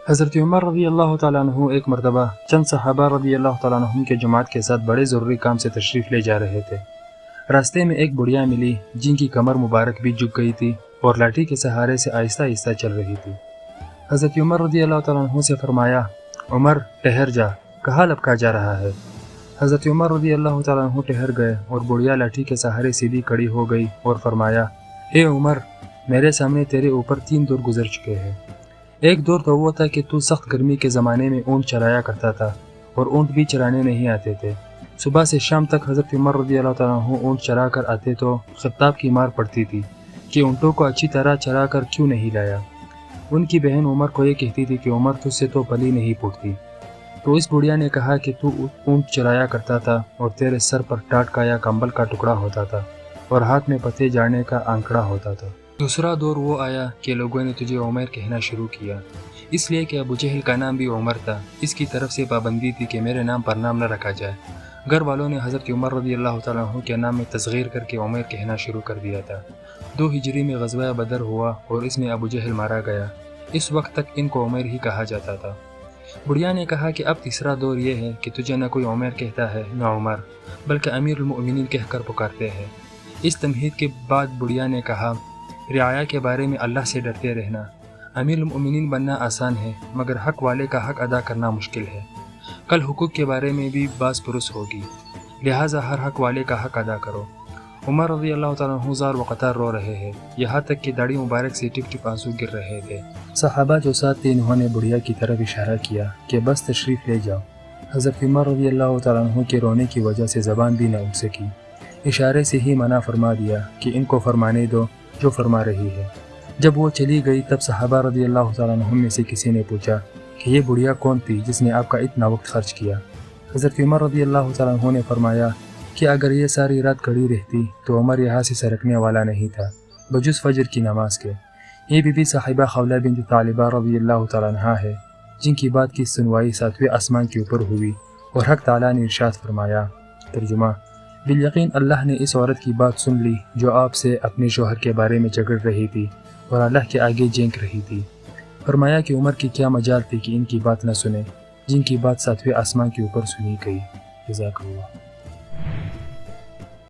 حضرت عمر رضی اللہ تعالیٰ عنہ ایک مرتبہ چند صحابہ رضی اللہ تعالیٰ عنہ کے جماعت کے ساتھ بڑے ضروری کام سے تشریف لے جا رہے تھے۔ راستے میں ایک بڑھیا ملی جن کی کمر مبارک بھی جھک گئی تھی اور لاٹھی کے سہارے سے آہستہ آہستہ چل رہی تھی۔ حضرت عمر رضی اللہ تعالیٰ عنہ سے فرمایا، عمر ٹھہر جا، کہاں لپکا جا رہا ہے؟ حضرت عمر رضی اللہ تعالیٰ عنہ ٹھہر گئے اور بڑھیا لاٹھی کے سہارے سیدھی کڑی ہو گئی اور فرمایا، اے عمر، میرے سامنے تیرے اوپر 3 دور گزر چکے ہیں۔ ایک دور تو وہ تھا کہ تو سخت گرمی کے زمانے میں اونٹ چرایا کرتا تھا اور اونٹ بھی چرانے نہیں آتے تھے۔ صبح سے شام تک حضرت عمر رضی اللہ تعالیٰ عنہ اونٹ چرا کر آتے تو خطاب کی مار پڑتی تھی کہ اونٹوں کو اچھی طرح چرا کر کیوں نہیں لایا۔ ان کی بہن عمر کو یہ کہتی تھی کہ عمر تجھ سے تو پلی نہیں پھوٹتی۔ تو اس بڑھیا نے کہا کہ تو اونٹ چرایا کرتا تھا اور تیرے سر پر ٹاٹ کا یا کمبل کا ٹکڑا ہوتا تھا اور ہاتھ میں پتے جاڑنے کا آنکڑا ہوتا تھا۔ دوسرا دور وہ آیا کہ لوگوں نے تجھے عمر کہنا شروع کیا، اس لیے کہ ابو جہل کا نام بھی عمر تھا۔ اس کی طرف سے پابندی تھی کہ میرے نام پر نام نہ رکھا جائے۔ گھر والوں نے حضرت عمر رضی اللہ تعالیٰ عنہ کے نام میں تصغیر کر کے عمر کہنا شروع کر دیا تھا۔ 2 ہجری میں غزوہ بدر ہوا اور اس میں ابو جہل مارا گیا۔ اس وقت تک ان کو عمر ہی کہا جاتا تھا۔ بڑھیا نے کہا کہ اب تیسرا دور یہ ہے کہ تجھے نہ کوئی عمر کہتا ہے نہ عمر، بلکہ امیر المؤمنین کہہ کر پکارتے ہیں۔ اس تمہید کے بعد بڑھیا نے کہا، رعایا کے بارے میں اللہ سے ڈرتے رہنا۔ امیر المؤمنین بننا آسان ہے مگر حق والے کا حق ادا کرنا مشکل ہے۔ کل حقوق کے بارے میں بھی باز پرس ہوگی، لہٰذا ہر حق والے کا حق ادا کرو۔ عمر رضی اللہ تعالیٰ عنہ زار و قطار رو رہے ہیں، یہاں تک کہ داڑھی مبارک سے ٹپ ٹپ آنسو گر رہے تھے۔ صحابہ جو ساتھ تھے انہوں نے بڑھیا کی طرف اشارہ کیا کہ بس تشریف لے جاؤ۔ حضرت عمر رضی اللہ تعالیٰ عنہ کے رونے کی وجہ سے زبان بھی نہ اٹھ سکی، اشارے سے ہی منع فرما دیا کہ ان کو فرمانے دو جو فرما رہی ہے۔ جب وہ چلی گئی تب صحابہ رضی اللہ تعالیٰ عنہ میں سے کسی نے پوچھا کہ یہ بڑھیا کون تھی جس نے آپ کا اتنا وقت خرچ کیا؟ حضرت عمر رضی اللہ تعالیٰ عنہ نے فرمایا کہ اگر یہ ساری رات کھڑی رہتی تو عمر یہاں سے سرکنے والا نہیں تھا بجز فجر کی نماز کے۔ یہ بی بی صاحبہ خولہ بنت طالبہ رضی اللہ تعالیٰ عنہ ہے جن کی بات کی سنوائی 7ویں آسمان کے اوپر ہوئی اور حق تعالیٰ نے ارشاد فرمایا۔ ترجمہ: بالیقین اللہ نے اس عورت کی بات سن لی جو آپ سے اپنے شوہر کے بارے میں جھگڑ رہی تھی اور اللہ کے آگے جھینک رہی تھی۔ فرمایا کہ عمر کی کیا مجال تھی کہ ان کی بات نہ سنے جن کی بات 7ویں آسمان کے اوپر سنی گئی۔ جزاک اللہ۔